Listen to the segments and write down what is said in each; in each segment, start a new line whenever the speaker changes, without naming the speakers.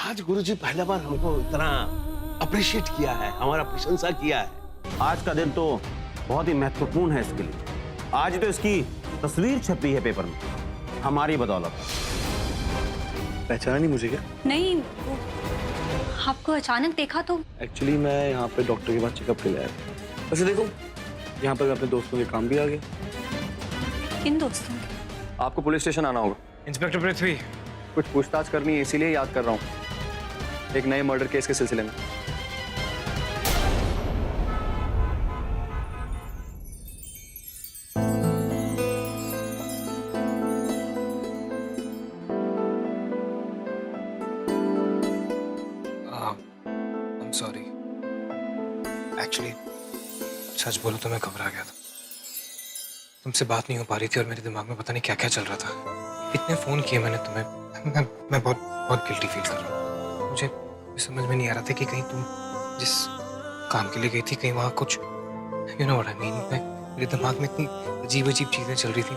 आज गुरुजी पहला बार हमको इतना अप्रिशिएट किया है, हमारा प्रशंसा किया है।
आज का दिन तो बहुत ही महत्वपूर्ण है इसके लिए। आज तो इसकी तस्वीर छपी है पेपर में, हमारी बदौलत।
पहचाना नहीं मुझे क्या?
नहीं, वो आपको अचानक देखा तो।
एक्चुअली मैं यहाँ पे डॉक्टर के पास चेकअप के लिए आया था। वैसे देखो, यहाँ पर मैं अपने दोस्तों के काम भी आ गया।
किन दोस्तों?
आपको पुलिस स्टेशन आना होगा।
इंस्पेक्टर पृथ्वी,
कुछ पूछताछ करनी है, इसीलिए याद कर रहा हूँ, एक नए मर्डर केस के सिलसिले में।
I'm sorry. Actually, सच बोलूं तो मैं घबरा गया था। तुमसे बात नहीं हो पा रही थी और मेरे दिमाग में पता नहीं क्या क्या चल रहा था। इतने फोन किए मैंने तुम्हें। मैं बहुत गिल्टी फील कर रहा हूँ। मुझे समझ में नहीं आ रहा था कि कहीं तुम जिस काम के लिए गई थी, कहीं वहाँ कुछ you know what I mean, मेरे दिमाग में इतनी अजीब अजीब चीजें चल रही थी।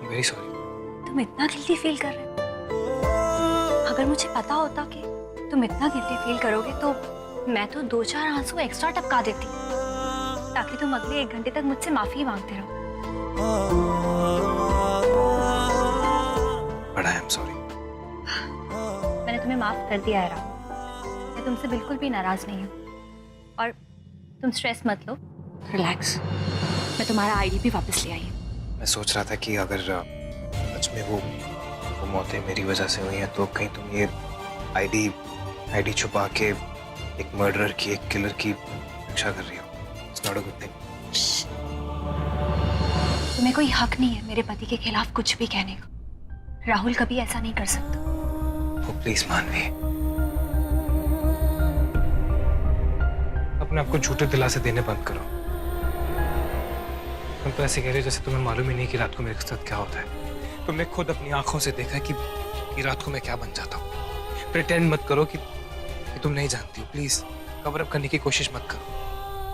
Very sorry.
तुम इतना गिल्टी फील कर रहे हो? अगर मुझे पता होता कि तुम इतना गिल्टी फील करोगे तो मैं तो 2-4 आंसू एक्स्ट्रा टपका देती, ताकि तुम अगले 1 घंटे तक मुझसे माफी मांगते रहो।
But I am sorry.
मैंने तुम्हें माफ कर दिया है राहुल। मैं तुमसे बिल्कुल भी नाराज नहीं हूँ और तुम स्ट्रेस मत लो, रिलैक्स। मैं तुम्हारा आईडी भी वापस ले आई हूँ।
मैं सोच रहा था कि अगर सच में वो मौतें मेरी वजह से हुई हैं तो कहीं तुम ये आईडी छुपा के एक मर्डरर की, एक किलर की रक्षा कर रही हो। It's not a good thing.
तुम्हें कोई हक नहीं है मेरे पति के खिलाफ कुछ भी कहने का। राहुल कभी ऐसा नहीं कर सकता।
वो प्लीज मानवी, अपने आप को झूठे दिलासे देने बंद करो। तुम तो ऐसे कह रहे हो जैसे तुम्हें मालूम ही नहीं कि रात को मेरे साथ क्या होता है। तुमने खुद अपनी आंखों से देखा कि रात को मैं क्या बन जाता हूँ। प्रिटेंड मत करो कि तुम नहीं जानती हो। प्लीज कवर अप करने की कोशिश मत करो।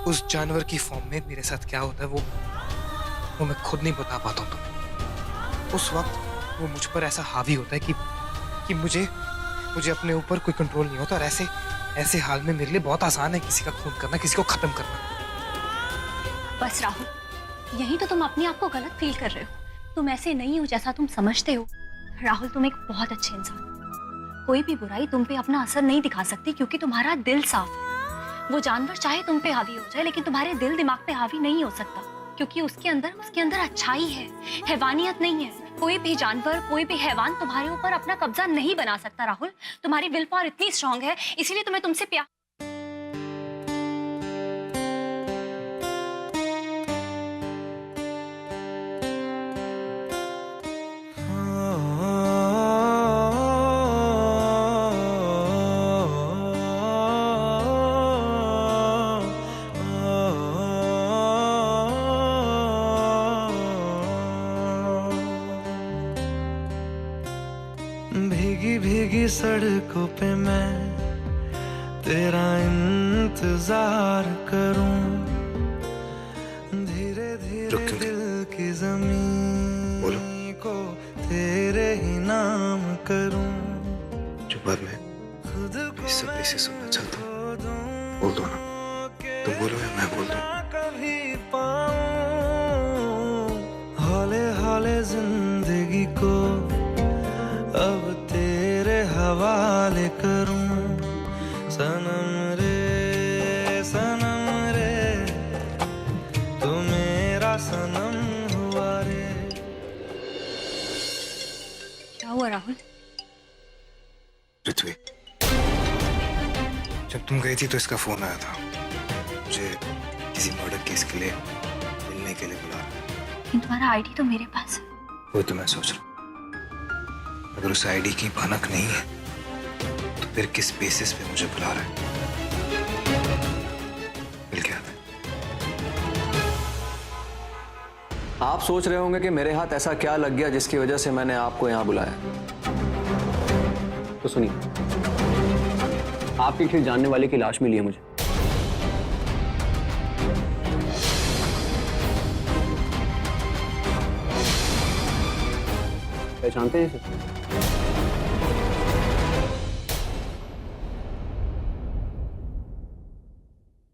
उस जानवर की फॉर्म में मेरे साथ क्या होता है वो मैं खुद नहीं बता पाता हूँ तुम्हें। उस वक्त वो मुझ पर ऐसा हावी होता है कि मुझे अपने ऊपर कोई कंट्रोल नहीं होता। और ऐसे हाल में मेरे लिए बहुत आसान है किसी का खून करना, किसी को खत्म करना।
बस राहुल, यही तो तुम अपने आप को गलत फील कर रहे हो। तुम ऐसे नहीं हो जैसा तुम समझते हो। राहुल, तुम एक बहुत अच्छे इंसान हो। कोई भी बुराई तुम पे अपना असर नहीं दिखा सकती क्योंकि तुम्हारा दिल साफ है। वो जानवर चाहे तुम पे हावी हो जाए, लेकिन तुम्हारे दिल दिमाग पे हावी नहीं हो सकता क्योंकि उसके अंदर अच्छाई है, हैवानियत नहीं है। कोई भी जानवर, कोई भी हैवान तुम्हारे ऊपर अपना कब्जा नहीं बना सकता। राहुल, तुम्हारी विल पावर इतनी स्ट्रांग है, इसीलिए तुम्हें तुमसे प्यार।
भीगी भीगी सड़कों पे मैं तेरा इंतजार करूं, धीरे धीरे दिल की जमीन को तेरे ही नाम करूं।
जो बात मैं इस सब से सुनना चाहता हूँ बोल दो ना। तुम बोलो या मैं बोल दूं।
कभी पाऊं हौले हौले जिंदगी को अब तेरे हवाले करूं। सनम रे तू मेरा सनम हुआ रे।
क्या हुआ राहुल?
पृथ्वी, जब तुम गई थी तो इसका फोन आया था। मुझे किसी मर्डर केस के लिए मिलने के लिए बुला रहा है।
लेकिन तुम्हारा आईडी तो मेरे पास है।
वो तो मैं सोच रहा हूँ, अगर उस आईडी की भनक नहीं है तो फिर किस बेसिस पे मुझे बुला रहा है? मिल गया था।
आप सोच रहे होंगे कि मेरे हाथ ऐसा क्या लग गया जिसकी वजह से मैंने आपको यहां बुलाया। तो सुनिए, आपके किसी जानने वाले की लाश मिली है मुझे। पहचानते हैं इसे?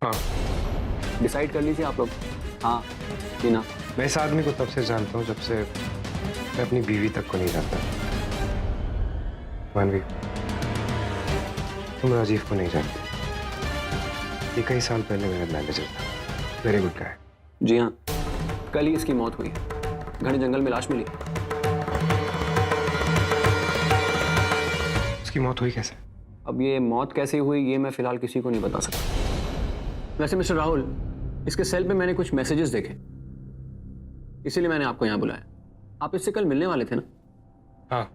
हाँ,
डिसाइड कर लीजिए आप लोग, हाँ कि ना।
मैं इस आदमी को तब से जानता हूँ जब से मैं अपनी बीवी तक को नहीं जानता। मानवी, तुम राजीव को नहीं जानते। ये कई साल पहले मेरा मैनेजर था, वेरी गुड गाय।
जी हाँ, कल ही इसकी मौत हुई है, घने जंगल में लाश मिली।
उसकी मौत हुई कैसे?
अब ये मौत कैसे हुई ये मैं फिलहाल किसी को नहीं बता सकता। वैसे मिस्टर राहुल, इसके सेल पे मैंने कुछ मैसेजेस देखे, इसीलिए मैंने आपको यहाँ बुलाया। आप इससे कल मिलने वाले थे ना?
हाँ,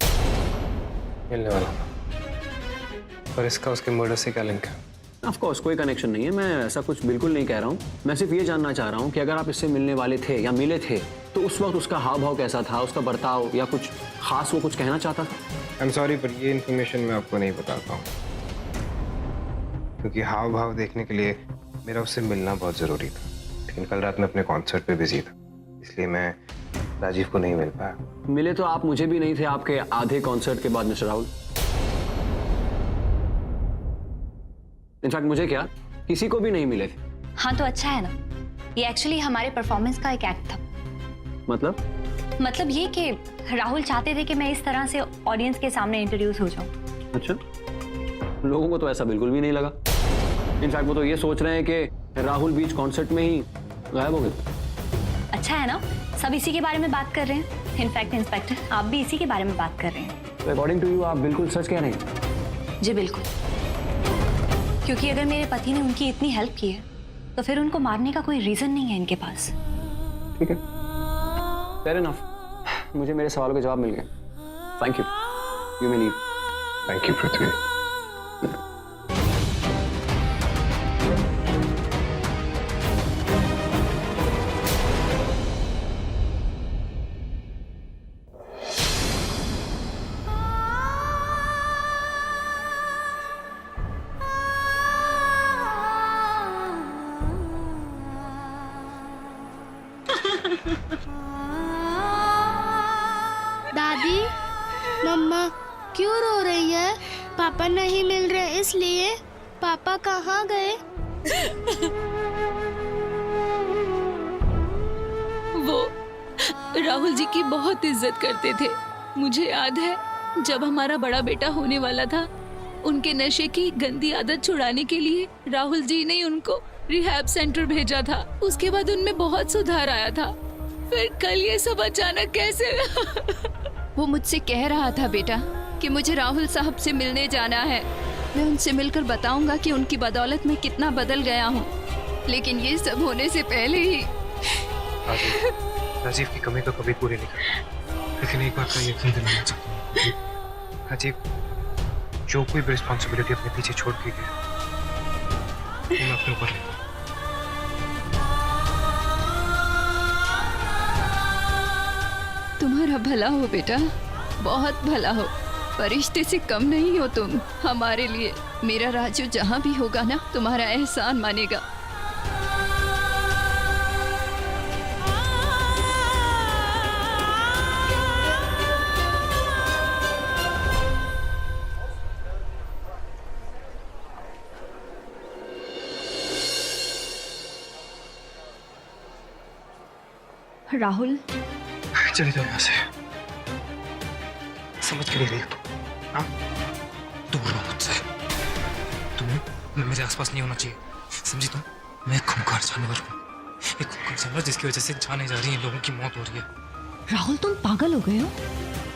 मिलने वाला था। पर इसका उसके मर्डर से क्या लिंक है?
ऑफ कोर्स कोई कनेक्शन नहीं है, मैं ऐसा कुछ बिल्कुल नहीं कह रहा हूँ। मैं सिर्फ ये जानना चाह रहा हूँ कि अगर आप इससे मिलने वाले थे या मिले थे तो उस वक्त उसका हाव भाव कैसा था, उसका बर्ताव या कुछ खास वो कुछ कहना चाहता था?
आई एम सॉरी, पर ये इन्फॉर्मेशन मैं आपको नहीं बता पाऊँ, क्योंकि हाव भाव देखने के लिए मेरा उससे मिलना बहुत जरूरी था। लेकिन कल रात में अपने कॉन्सर्ट पे बिजी था, इसलिए मैं राजीव को नहीं मिल पाया।
मिले तो आप मुझे भी नहीं थे आपके आधे कॉन्सर्ट के बाद मिस्टर राहुल। इनफैक्ट मुझे क्या, किसी को भी नहीं मिले थे।
हाँ तो अच्छा है ना, ये एक्चुअली हमारे परफॉर्मेंस का एक एक्ट था। मतलब ये कि राहुल चाहते थे कि मैं इस तरह से ऑडियंस के सामने इंट्रोड्यूस हो जाऊं।
अच्छा, लोगों को तो ऐसा बिल्कुल भी नहीं लगा। इनफैक्ट वो तो ये सोच रहे हैं कि राहुल बीच कॉन्सर्ट में ही गायब हो गए।
अच्छा है ना, सब इसी के बारे में बात कर रहे हैं। इनफैक्ट इंस्पेक्टर, आप भी इसी के बारे में बात कर रहे हैं।
अकॉर्डिंग टू यू आप बिल्कुल सच कह रहे हैं?
जी बिल्कुल, क्योंकि अगर मेरे पति ने उनकी इतनी हेल्प की है तो फिर उनको मारने का कोई रीजन नहीं है इनके पास।
ठीक है, फेयर इनफ। मुझे मेरे सवालों के जवाब मिल गए। Thank you, you may leave.
Thank you Prithvi.
दादी, मम्मा क्यों रो रही है? पापा नहीं मिल रहे इसलिए? पापा कहाँ गए?
वो राहुल जी की बहुत इज्जत करते थे। मुझे याद है जब हमारा बड़ा बेटा होने वाला था, उनके नशे की गंदी आदत छुड़ाने के लिए राहुल जी ने उनको रिहैब सेंटर भेजा था। उसके बाद उनमें बहुत सुधार आया था। फिर कल ये सब अचानक कैसे?
वो मुझसे कह रहा था बेटा कि मुझे राहुल साहब से मिलने जाना है। मैं उनसे मिलकर बताऊंगा कि उनकी बदौलत मैं कितना बदल गया हूँ। लेकिन ये सब होने से पहले ही
राजीव की कमी तो कभी पूरी नहीं कर, लेकिन एक बात का यकीन दिलाना चाहता हूँ, राजीव जो कोई भी रिस्पॉन्सिबिलिटी अपने पीछे छोड़ के गया वो मैं अपने ऊपर लेता हूँ।
तुम्हारा भला हो बेटा, बहुत भला हो। फरिश्ते से कम नहीं हो तुम हमारे लिए। मेरा राजू जहाँ भी होगा ना, तुम्हारा एहसान मानेगा।
राहुल,
चले जाओ यहाँ से। समझ के नहीं रही तुम? हाँ, दूर रहो मुझसे। तुम्हें मेरे आसपास नहीं होना चाहिए, समझी तुम? मैं एक खूंखार जानवर हूँ, एक खूंखार जानवर जिसकी वजह से जाने जा रही है लोगों की मौत हो रही है।
राहुल तुम पागल हो गए हो?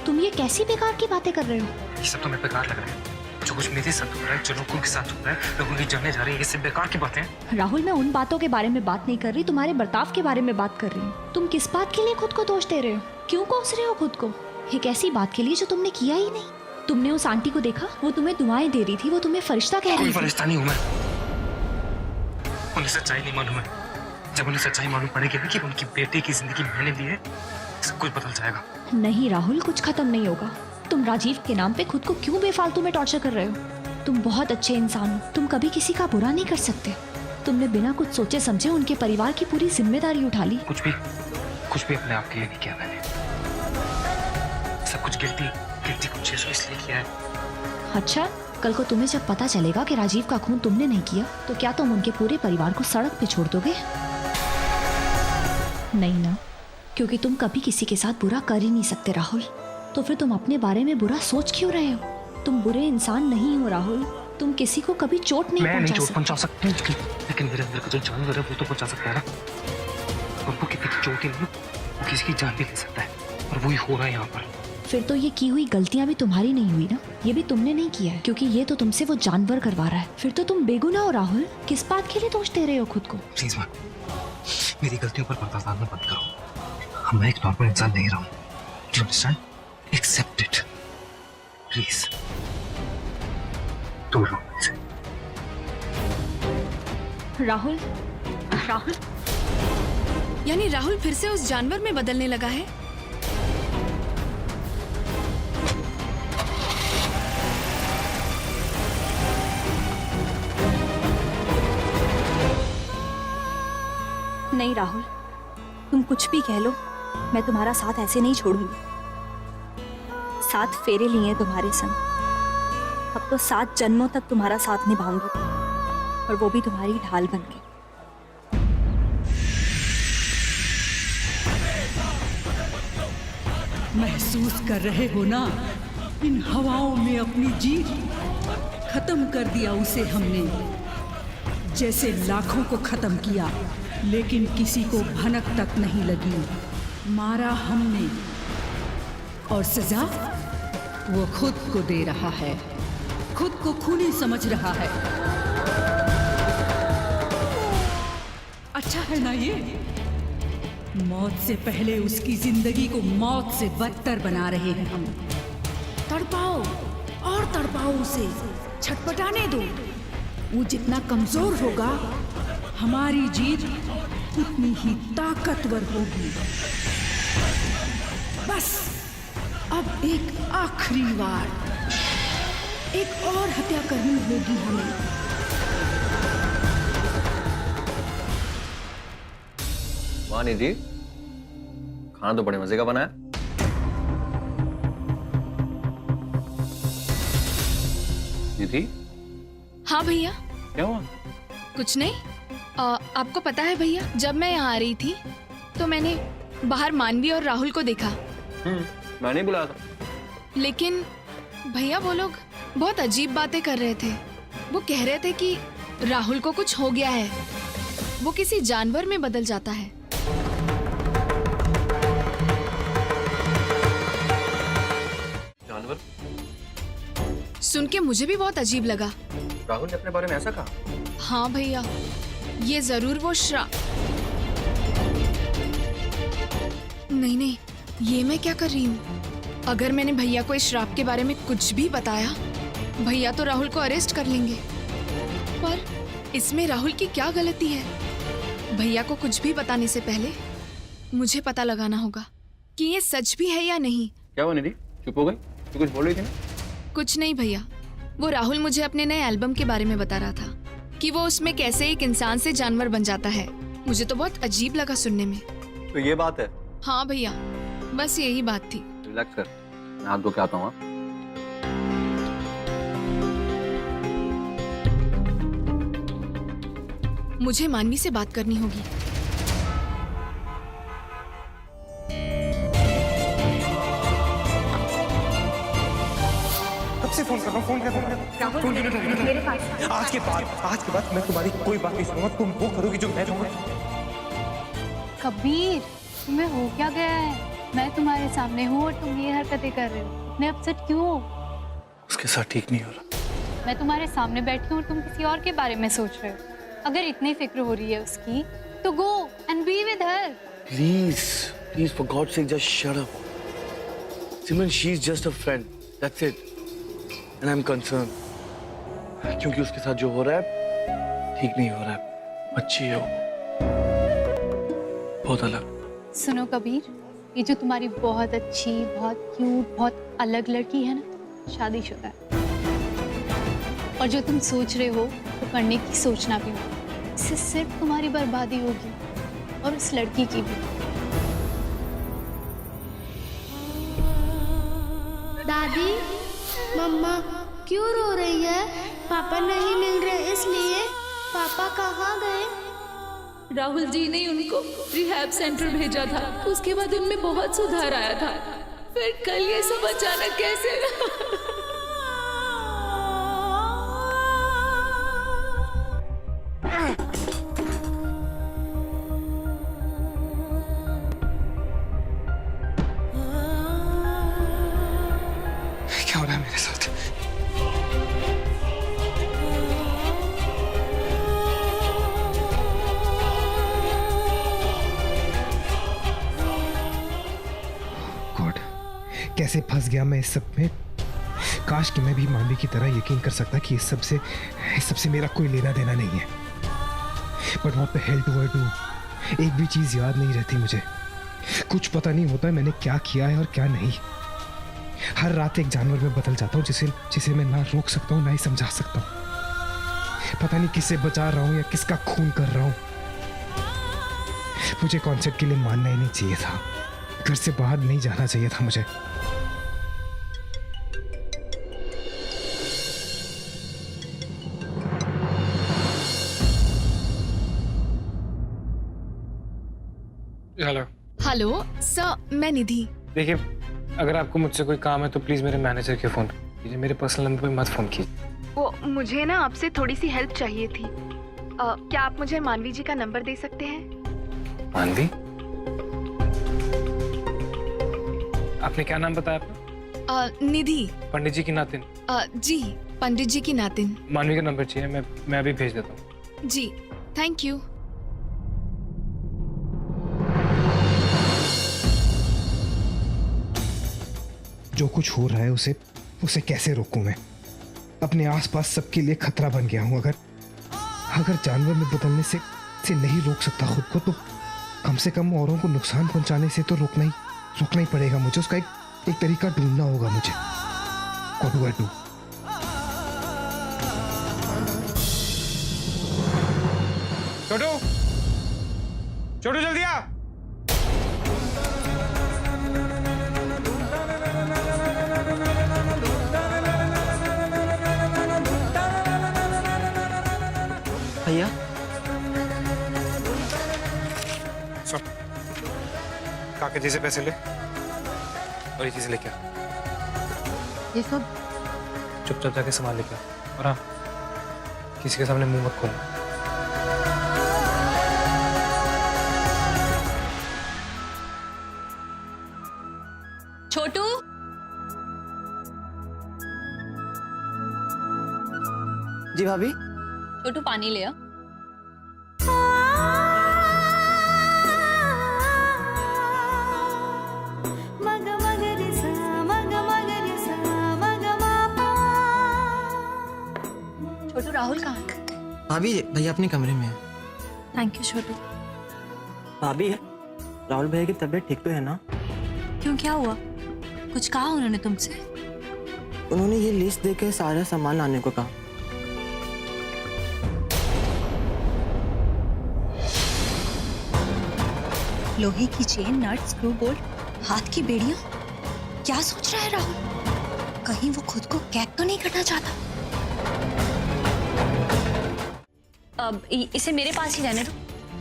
तुम ये कैसी बेकार की बातें कर रहे हो?
ये सब तुम्हें बेकार लग रहा है? जो कुछ मेरे साथ हो रहा है, जो लोगों के साथ हो रहा है, लोगों की जाने जा रही है, ये सब बेकार की बातें हैं।
राहुल, मैं उन बातों के बारे में बात नहीं कर रही, तुम्हारे बर्ताव के बारे में बात कर रही हूँ। तुम किस बात के लिए खुद को दोष दे रहे हो? क्यों कोस रहे हो खुद को एक ऐसी बात के लिए जो तुमने किया ही नहीं? तुमने उस आंटी को देखा, वो तुम्हें दुआएं दे रही थी, वो तुम्हें फरिश्ता कह रही थी।
फरिश्ता नहीं हूँ मैं, उन्हें सच्चाई नहीं मालूम है। जब उन्हें सच्चाई मालूम पड़ेगी कि उनकी बेटे की जिंदगी मैंने दी है, सब कुछ बदल जाएगा।
नहीं राहुल, कुछ खत्म नहीं होगा। तुम राजीव के नाम पे खुद को क्यों बेफालतू में टॉर्चर कर रहे हो? तुम बहुत अच्छे इंसान हो, तुम कभी किसी का बुरा नहीं कर सकते। तुमने बिना कुछ सोचे समझे उनके परिवार की पूरी जिम्मेदारी उठा ली।
कुछ भी अपने आप के लिए नहीं किया मैंने। सब कुछ गिल्टी कॉन्शियस इसलिए किया है।
अच्छा, कल को तुम्हें जब पता चलेगा कि राजीव का खून तुमने नहीं किया, तो क्या तुम उनके पूरे परिवार को सड़क पे छोड़ दोगे? नहीं ना, क्योंकि तुम कभी किसी के साथ बुरा कर ही नहीं सकते राहुल। तो फिर तुम अपने बारे में बुरा सोच क्यों रहे हो? तुम बुरे इंसान नहीं हो राहुल। तुम किसी को कभी चोट नहीं
पहुंचा सकते, लेकिन मेरे अंदर का जो जानवर है वो तो पहुंचा सकता है ना। और वो किसी की चोट ही नहीं, वो किसी की जान भी ले सकता है, और वही हो रहा है यहाँ पर।
फिर तो ये की हुई गलतियां भी तुम्हारी नहीं हुई ना, ये भी तुमने नहीं किया है, क्योंकि ये तो तुमसे वो जानवर करवा रहा है। फिर तो तुम बेगुनाह हो राहुल। किस बात के लिए दोष दे रहे हो खुद को?
प्लीज माँ, मेरी गलतियों पर पर्दा डालना बंद करो। मैं एक नॉर्मल इंसान नहीं रहा हूँ। Do you understand? Accept it. Please. दूर रहो मुझसे।
राहुल, राहुल,
यानी राहुल फिर से उस जानवर में बदलने लगा है?
नहीं राहुल, तुम कुछ भी कह लो, मैं तुम्हारा साथ ऐसे नहीं छोड़ूंगी। 7 फेरे लिए तुम्हारे संग, अब तो 7 जन्मों तक तुम्हारा साथ निभाऊंगी, और वो भी तुम्हारी ढाल बन के।
महसूस कर रहे हो ना, इन हवाओं में अपनी जीत खत्म कर दिया उसे हमने। जैसे लाखों को खत्म किया, लेकिन किसी को भनक तक नहीं लगी। मारा हमने, और सजा वो खुद को दे रहा है, खुद को खूनी समझ रहा है। अच्छा है ना ये? मौत से पहले उसकी जिंदगी को मौत से बदतर बना रहे हैं हम। तड़पाओ और तड़पाओ उसे, छटपटाने दो। वो जितना कमजोर होगा, हमारी जीत उतनी ही ताकतवर होगी। बस अब एक आखिरी बार, एक और हत्या करनी होगी हमें।
वाह निधि, खाना तो बड़े मजे का बना है। निधि?
हाँ भैया।
क्या हुआ?
कुछ नहीं। आपको पता है भैया, जब मैं यहाँ आ रही थी तो मैंने बाहर मानवी और राहुल को देखा।
मैंने बुलाया था।
लेकिन भैया वो लोग बहुत अजीब बातें कर रहे थे। वो कह रहे थे कि राहुल को कुछ हो गया है, वो किसी जानवर में बदल जाता है।
जानवर?
सुन के मुझे भी बहुत अजीब लगा।
राहुल ने अपने बारे में ऐसा कहा?
हाँ भैया, ये जरूर वो नहीं, ये मैं क्या कर रही हूँ? अगर मैंने भैया को इस श्राप के बारे में कुछ भी बताया, भैया तो राहुल को अरेस्ट कर लेंगे। पर इसमें राहुल की क्या गलती है? भैया को कुछ भी बताने से पहले मुझे पता लगाना होगा कि ये सच भी है या नहीं।
क्या हुआ निधि, चुप हो गई? तू कुछ बोल रही थी ना?
कुछ नहीं भैया, वो राहुल मुझे अपने नए एल्बम के बारे में बता रहा था कि वो उसमें कैसे एक इंसान से जानवर बन जाता है। मुझे तो बहुत अजीब लगा सुनने में।
तो ये बात है?
हाँ भैया, बस यही बात थी।
रिलैक्स कर, मैं हाथ धो के आता हूँ।
मुझे मानवी से बात करनी होगी।
कब से फोन कर रहा हूँ, फोन कर रहा हूँ।
मेरे पास
आज के बाद मैं तुम्हारी कोई बात नहीं सुनूंगा। तुम वो करोगी जो मैं कहूँगा।
कबीर, तुम्हें हो क्या गया है? मैं तुम्हारे सामने हूँ और तुम ये हरकतें कर रहे हो। मैं अपसेट क्यों हो?
उसके साथ ठीक नहीं हो रहा।
मैं तुम्हारे सामने बैठी हूँ और तुम किसी और के बारे में सोच रहे हो। अगर इतनी फिक्र हो रही है उसकी, तो go and be with her.
Please for God sake just shut up. Simran, she is just a friend, that's it, and I am concern, क्योंकि उसके साथ जो हो रहा है ठीक नहीं हो रहा है। अच्छी है वो, बहुत अलग।
सुनो कबीर, ये जो तुम्हारी बहुत अच्छी, बहुत क्यूट, बहुत अलग लड़की है ना, शादीशुदा है। और जो तुम सोच रहे हो तो करने की सोचना भी हो। इससे सिर्फ तुम्हारी बर्बादी होगी और उस लड़की की भी।
दादी, मम्मा, क्यों रो रही है? पापा नहीं मिल रहे इसलिए? पापा कहाँ गए?
राहुल जी ने उनको रिहैब सेंटर भेजा था, उसके बाद उनमें बहुत सुधार आया था। फिर कल ये सब अचानक कैसे?
क्या हो रहा है मेरे साथ?
गॉड, कैसे फंस गया मैं इस सब में। काश कि मैं भी मानवी की तरह यकीन कर सकता कि इस सबसे मेरा कोई लेना देना नहीं है। But what the hell do I do? एक भी चीज याद नहीं रहती मुझे, कुछ पता नहीं होता है मैंने क्या किया है और क्या नहीं। हर रात एक जानवर में बदल जाता हूँ जिसे मैं ना रोक सकता हूँ ना ही समझा सकता हूँ। पता नहीं किससे बचा रहा हूँ या किसका खून कर रहा हूँ। मुझे कॉन्सेप्ट के लिए मानना ही नहीं चाहिए था, घर से बाहर नहीं जाना चाहिए था मुझे।
हेलो।
हेलो सर, मैं निधि।
देखिए, अगर आपको मुझसे कोई काम है तो प्लीज मेरे मैनेजर के फोन कीजिए, मेरे पर्सनल नंबर पे मत फोन कीजिए।
वो मुझे ना आपसे थोड़ी सी हेल्प चाहिए थी। क्या आप मुझे मानवी जी का नंबर दे सकते हैं?
मानवी? आपने क्या नाम बताया अपना?
निधि।
पंडित जी की नातिन?
जी, पंडित जी की नातिन।
मानवी का नंबर चाहिए, मैं अभी भेज देता हूँ।
जी, थैंक यू।
जो कुछ हो रहा है उसे कैसे रोकूं मैं? अपने आसपास सबके लिए खतरा बन गया हूं। अगर जानवर में बदलने से नहीं रोक सकता खुद को, तो कम से कम औरों को नुकसान पहुंचाने से तो रोकना ही पड़ेगा मुझे। उसका एक तरीका ढूंढना होगा मुझे। What do I do?
छोटू जल्दी आ।
भैया,
काके जी से पैसे ले और ये चीजें लेके आ।
ये सब
चुपचाप जाके सामान लेके आ, और हाँ, किसी के सामने मुंह मत खोलना।
छोटू,
जी भाभी।
छोटू पानी ले आ। छोटू, राहुल कहाँ है?
भाभी, भैया अपने कमरे में है।
थैंक यू छोटू।
भाभी, राहुल भैया की तबीयत ठीक तो है ना?
क्यों, क्या हुआ? कुछ कहा उन्होंने तुमसे?
उन्होंने ये लिस्ट देकर सारा सामान लाने को कहा।
लोहे की चेन, नट, स्क्रू, बोल्ट, हाथ की बेड़ियां। क्या सोच रहा है राहुल? कहीं वो खुद को कैद तो नहीं करना चाहता? अब इसे मेरे पास ही रहने दो,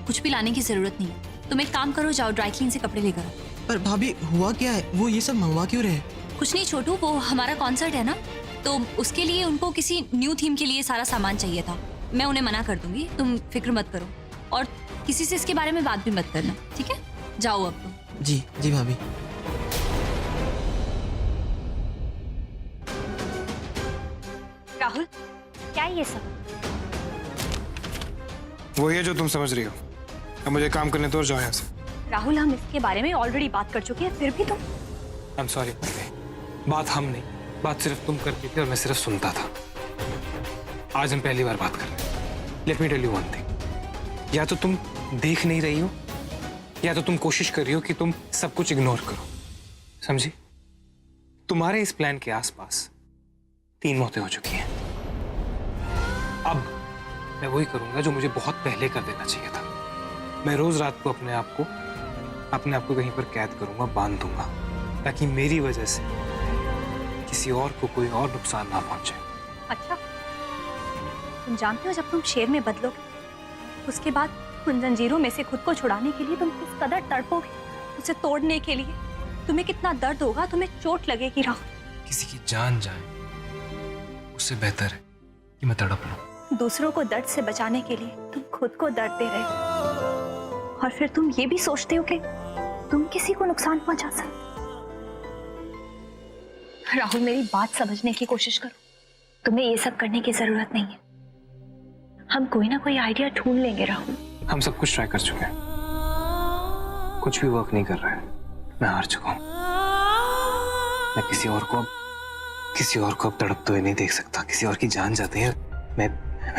कुछ भी लाने की जरूरत नहीं है। तुम एक काम करो, जाओ ड्राई क्लीन से कपड़े लेकर आओ।
पर भाभी, हुआ क्या है? वो ये सब मंगवा क्यों रहे?
कुछ नहीं छोटू, वो हमारा कॉन्सर्ट है ना, तो उसके लिए उनको किसी न्यू थीम के लिए सारा सामान चाहिए था। मैं उन्हें मना कर दूंगी, तुम फिक्र मत करो, और किसी से इसके बारे में बात भी मत करना, ठीक है? जाओ अब तुम।
जी जी भाभी।
राहुल, क्या है ये सब?
वही है जो तुम समझ रही हो। अब मुझे काम करने दो और जाओ यहाँ से।
राहुल, हम इसके बारे में ऑलरेडी बात कर चुके हैं, फिर भी तुम।
आई एम सॉरी, बात हम नहीं, बात सिर्फ तुम करती थी और मैं सिर्फ सुनता था। आज हम पहली बार बात कर रहे हैं। Let me tell you one thing, या तो तुम देख नहीं रही हो, या तो तुम कोशिश कर रही हो कि तुम सब कुछ इग्नोर करो, समझी? तुम्हारे इस प्लान के आसपास 3 मौतें हो चुकी हैं। अब मैं वही करूंगा जो मुझे बहुत पहले कर देना चाहिए था। मैं रोज रात को अपने आप को कहीं पर कैद करूंगा, बांध दूंगा, ताकि मेरी वजह से किसी और को कोई और नुकसान ना पहुंचे।
अच्छा, तुम जानते हो जब तुम शेर में बदलोगे, उसके बाद उन जंजीरों में से खुद को छुड़ाने के लिए तुम किस कदर तड़पोगे, उसे तोड़ने के लिए तुम्हें कितना दर्द होगा, तुम्हें चोट लगेगी राहुल।
किसी की जान जाए उससे बेहतर है कि मैं तड़प लूं।
दूसरों को दर्द से बचाने के लिए तुम खुद को दर्द दे रहे हो, और फिर तुम ये भी सोचते हो कि तुम किसी को नुकसान पहुंचा सकते। राहुल, मेरी बात समझने की कोशिश करो। तुम्हें ये सब करने की जरूरत नहीं है। हम कोई ना कोई आइडिया ढूंढ लेंगे राहुल।
हम सब कुछ ट्राई कर चुके हैं, कुछ भी वर्क नहीं कर रहा है। मैं हार चुका हूं। मैं किसी और को अब तड़पते हुए नहीं देख सकता। किसी और की जान जाते हैं मैं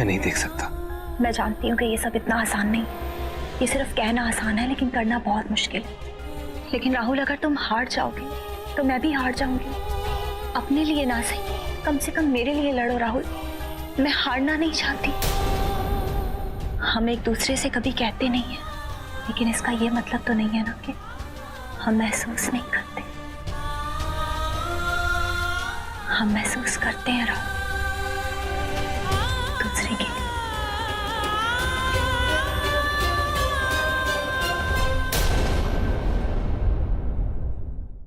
नहीं देख सकता।
मैं जानती हूँ कि ये सब इतना आसान नहीं है। ये सिर्फ कहना आसान है लेकिन करना बहुत मुश्किल है। लेकिन राहुल, अगर तुम हार जाओगे तो मैं भी हार जाऊंगी। अपने लिए ना सही, कम से कम मेरे लिए लड़ो राहुल। मैं हारना नहीं चाहती। हम एक दूसरे से कभी कहते नहीं है, लेकिन इसका ये मतलब तो नहीं है ना कि हम महसूस नहीं करते। हम महसूस करते हैं राहुल।